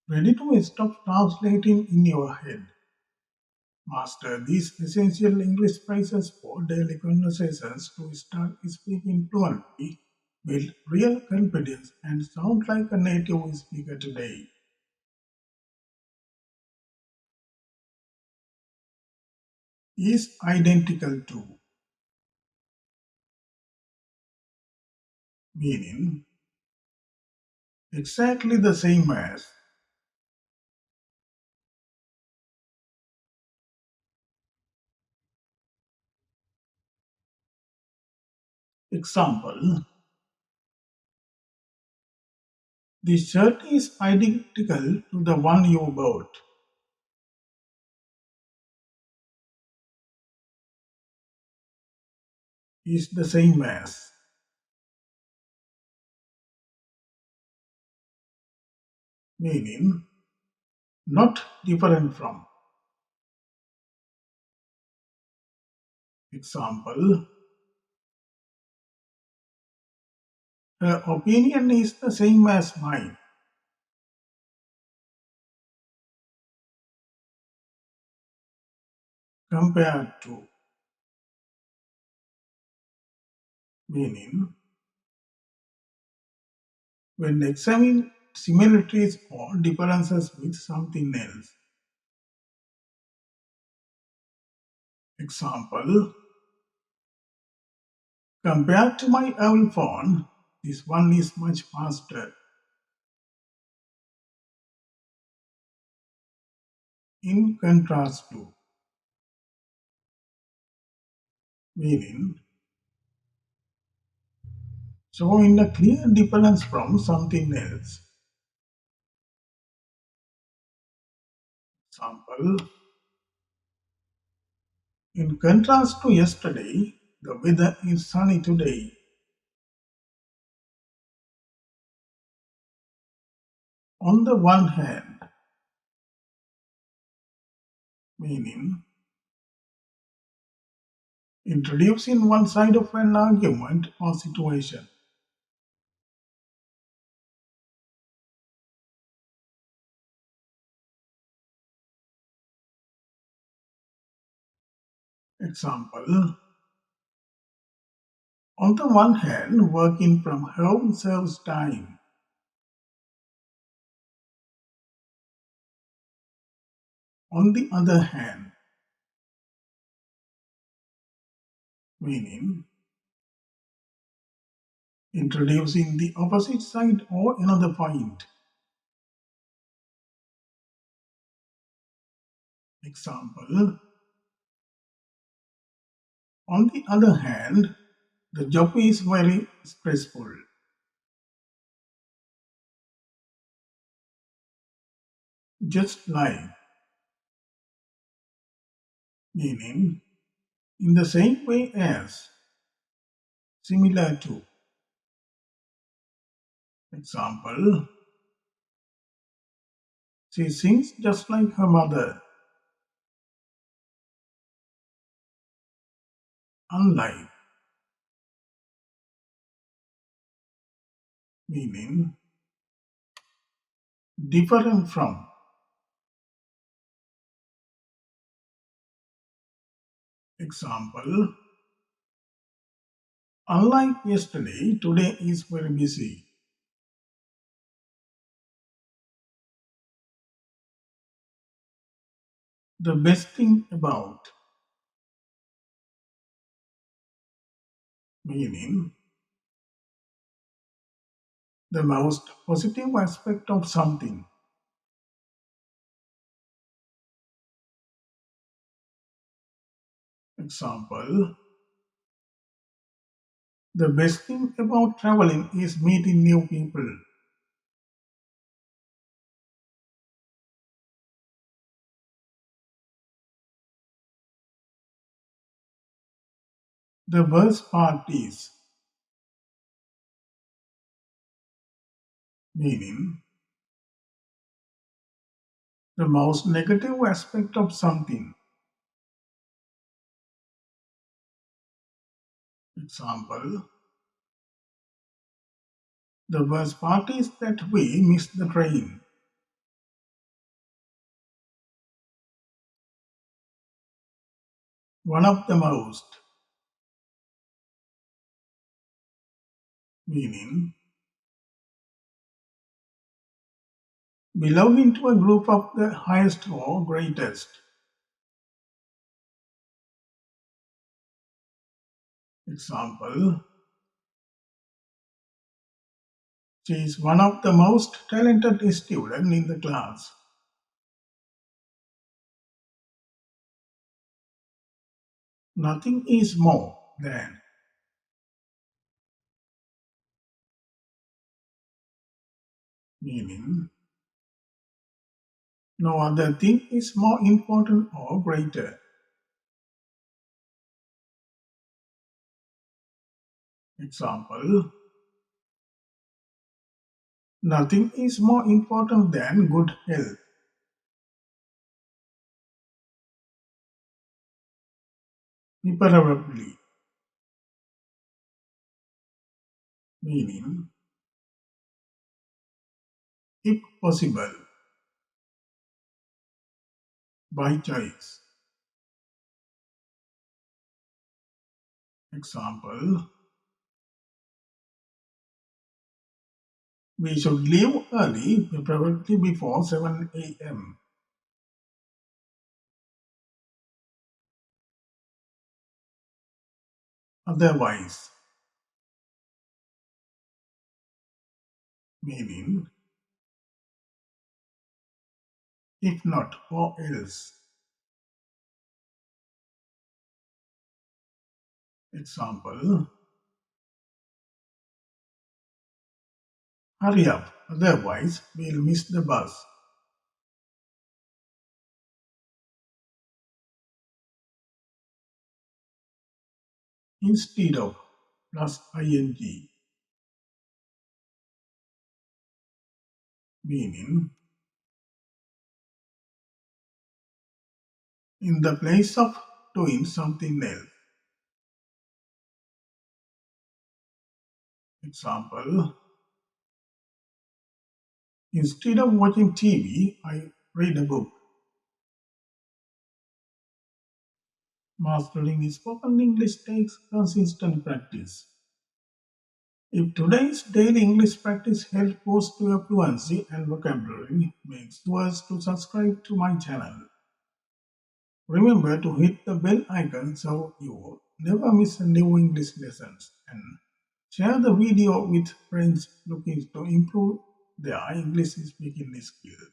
Ready to stop translating in your head. Master these essential English phrases for daily conversations to start speaking fluently, build real confidence, and sound like a native speaker today. Is identical to, meaning exactly the same as. Example: the shirt is identical to the one you bought. Is the same as, meaning not different from. Example: her opinion is the same as mine. Compared to, meaning when examine similarities or differences with something else. Example: compared to my old phone, this one is much faster. In contrast to, meaning showing a clear difference from something else. Example: in contrast to yesterday, the weather is sunny today. On the one hand, meaning introducing one side of an argument or situation. Example: on the one hand, working from home saves time. On the other hand, meaning introducing the opposite side or another point. Example: on the other hand, the job is very stressful. Just like, meaning in the same way as, similar to. Example: she sings just like her mother. Unlike, meaning different from. Example: unlike yesterday, today is very busy. The best thing about, meaning the most positive aspect of something. Example: the best thing about traveling is meeting new people. The worst part is, meaning the most negative aspect of something. Example: the worst part is that we missed the train. one of the most, meaning belonging to a group of the highest or greatest. Example, she is one of the most talented students in the class. Nothing is more than, meaning no other thing is more important or greater. Example, nothing is more important than good health. Preferably, meaning if possible, by choice. Example, we should leave early, preferably before 7 a.m. Otherwise, meaning if not or else. Example, hurry up, otherwise we'll miss the bus. Instead of plus ing, meaning in the place of doing something else. Example, instead of watching TV, I read a book. Mastering spoken English takes consistent practice. If today's daily English practice helps boost your fluency and vocabulary, make sure to subscribe to my channel. Remember to hit the bell icon so you never miss a new English lessons, and share the video with friends looking to improve their English speaking skills.